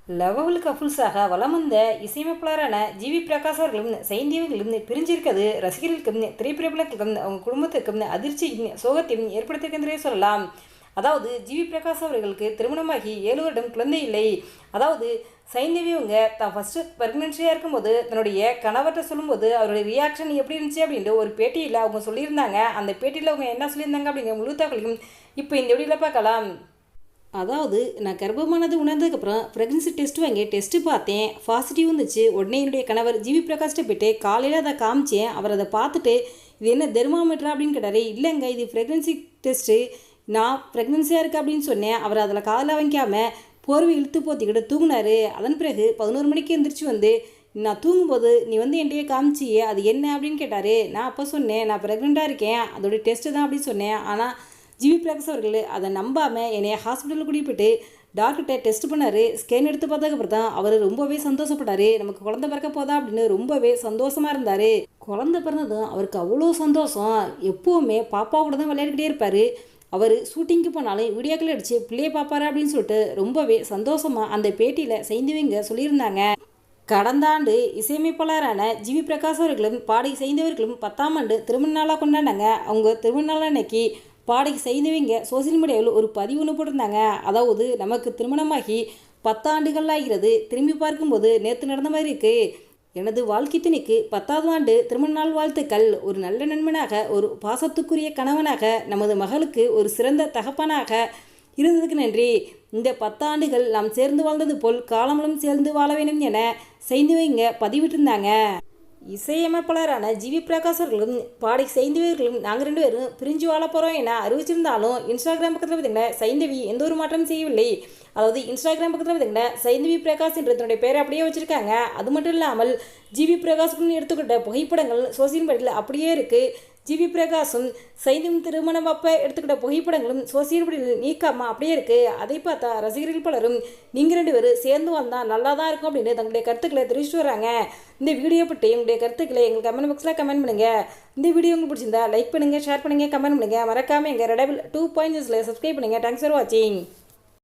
Love கப்புள்ஸாக வலம் வந்த இசையமைப்பாளரான GV Prakash அவர்களும் சைந்தவிகளும் பிரிஞ்சிருக்கிறது ரசிகர்களுக்கும் திரைப்பிரபலங்களுக்கும் அவங்க குடும்பத்திற்கும் அதிர்ச்சியும் சோகத்தையும் ஏற்படுத்தியிருக்கின்றே சொல்லலாம். அதாவது ஜிவி பிரகாஷ் அவர்களுக்கு திருமணமாகி 7 வருடம் குழந்தை இல்லை. அதாவது சைந்தவி அவங்க தான் ஃபஸ்ட்டு ப்ரெக்னென்சியாக இருக்கும்போது தன்னுடைய கணவர்கிட்ட சொல்லும்போது அவருடைய ரியாக்ஷன் எப்படி இருந்துச்சு அப்படின்ட்டு ஒரு பேட்டியில் அவங்க சொல்லியிருந்தாங்க. அந்த பேட்டியில் அவங்க என்ன சொல்லியிருந்தாங்க அப்படிங்கிற முழு தகவலையும் இப்போ இந்த வீடியோவில் பார்க்கலாம். அதாவது நான் கர்ப்பமானது உணர்ந்ததுக்கப்புறம் ப்ரெக்னன்சி டெஸ்ட் வாங்கி டெஸ்ட்டு பார்த்தேன், பாசிட்டிவ் வந்துச்சு. உடனே என்னுடைய கணவர் ஜிவி பிரகாஷ்கிட்ட போய்ட்டு காலையில் அதை காமிச்சேன். அவர் அதை பார்த்துட்டு இது என்ன தெர்மாமீட்டரா அப்படின்னு கேட்டார். இல்லைங்க, இது ப்ரெக்னன்சி டெஸ்ட்டு, நான் ப்ரெக்னன்சியாக இருக்கேன் அப்படின்னு சொன்னேன். அவர் அதில் காதில் வாங்கிக்காமல் போர்வை இழுத்து போத்திக்கிட்டு தூங்கினார். அதன் பிறகு 11 மணிக்கு எழுந்திரிச்சு வந்து நான் தூங்கும்போது நீ வந்து என்கிட்டயே காமிச்சியே அது என்ன அப்படின்னு கேட்டார். நான் அப்போ சொன்னேன் நான் ப்ரெக்னெண்ட்டாக இருக்கேன், அதோடைய டெஸ்ட்டு தான் அப்படின்னு சொன்னேன். ஆனால் ஜிவி பிரகாஷ் அவர்கள் அதை நம்பாமல் என்னை ஹாஸ்பிட்டலுக்கு கூட்டிகிட்டு போய்ட்டு டாக்டர்கிட்ட டெஸ்ட் பண்ணார். ஸ்கேன் எடுத்து பார்த்ததுக்கப்புறம் தான் அவர் ரொம்பவே சந்தோஷப்பட்டார். நமக்கு குழந்தை பிறக்க போதா அப்படின்னு ரொம்பவே சந்தோஷமாக இருந்தார். குழந்தை பிறந்ததும் அவருக்கு அவ்வளோ சந்தோஷம். எப்போவுமே பாப்பா கூட தான் விளையாடிக்கிட்டே இருப்பார். அவர் ஷூட்டிங்க்கு போனாலும் வீடியோக்கள் அடித்து பிள்ளையை பார்ப்பாரு அப்படின்னு சொல்லிட்டு ரொம்பவே சந்தோஷமாக அந்த பேட்டியில் சைந்தவிங்க சொல்லியிருந்தாங்க. கடந்த ஆண்டு இசையமைப்பாளரான ஜிவி பிரகாஷ் அவர்களும் பாடகி சைந்தவர்களும் 10ஆம் ஆண்டு திருமண நாளாக கொண்டாடினாங்க. அவங்க திருமண நாள் அன்னைக்கு பாடகி சைந்தவிங்க சோசியல் மீடியாவில் ஒரு பதிவு ஒன்று போட்டிருந்தாங்க. அதாவது நமக்கு திருமணமாகி 10 ஆண்டுகள் ஆகிறது, திரும்பி பார்க்கும்போது நேற்று நடந்த மாதிரி இருக்குது. எனது வாழ்க்கை துணைக்கு 10ஆவது ஆண்டு திருமண நாள் வாழ்த்துக்கள். ஒரு நல்ல நண்பனாக, ஒரு பாசத்துக்குரிய கணவனாக, நமது மகளுக்கு ஒரு சிறந்த தகப்பனாக இருந்ததுக்கு நன்றி. இந்த 10 ஆண்டுகள் நாம் சேர்ந்து வாழ்ந்தது போல் காலமும் சேர்ந்து வாழ வேண்டும் என சைந்தவிங்க பதிவிட்டிருந்தாங்க. இசையமைப்பாளரான ஜிவி பிரகாஷ் அவர்களும் பாடகி சைந்தவிகளும் நாங்கள் 2 பேரும் பிரிஞ்சு வாழ போகிறோம் என அறிவிச்சிருந்தாலும் இன்ஸ்டாகிராம் பக்கத்தில் பார்த்தீங்கன்னா சைந்தவி எந்த ஒரு மாற்றம் செய்யவில்லை. அதாவது இன்ஸ்டாகிராம் பக்கத்தில் பார்த்தீங்கன்னா சைந்தவி பிரகாஷ் என்ற தன்னுடைய பேரை அப்படியே வச்சுருக்காங்க. அது மட்டும் இல்லாமல் ஜிவி பிரகாஷுக்குன்னு எடுத்துக்கிட்ட புகைப்படங்கள் சோசியல் மீடியாவில் அப்படியே இருக்குது. ஜிவி பிரகாஷும் சைந்தவி திருமணம் அப்போ எடுத்துக்கிட்ட புகைப்படங்களும் சோசியல் மீடியாவில் நீக்காமல் அப்படியே இருக்குது. அதை பார்த்தா ரசிகர்கள் பலரும் நீங்கள் 2 பேரும் சேர்ந்து வந்தால் நல்லா தான் இருக்கும் அப்படின்னு தங்களுடைய கருத்துக்களை தெரிவிச்சுட்டு வராங்க. இந்த வீடியோ பற்றி உங்களுடைய கருத்துக்களை எங்கள் கமெண்ட் பாக்ஸில் கமெண்ட் பண்ணுங்கள். இந்த வீடியோ உங்களுக்கு பிடிச்சிருந்தா லைக் பண்ணுங்கள், ஷேர் பண்ணுங்கள், கமெண்ட் பண்ணுங்கள். மறக்காமல் எங்கள் ரெடபிள் 2.0 சப்ஸ்கிரைப் பண்ணுங்கள். தேங்க்ஸ் ஃபார் வாட்சிங்.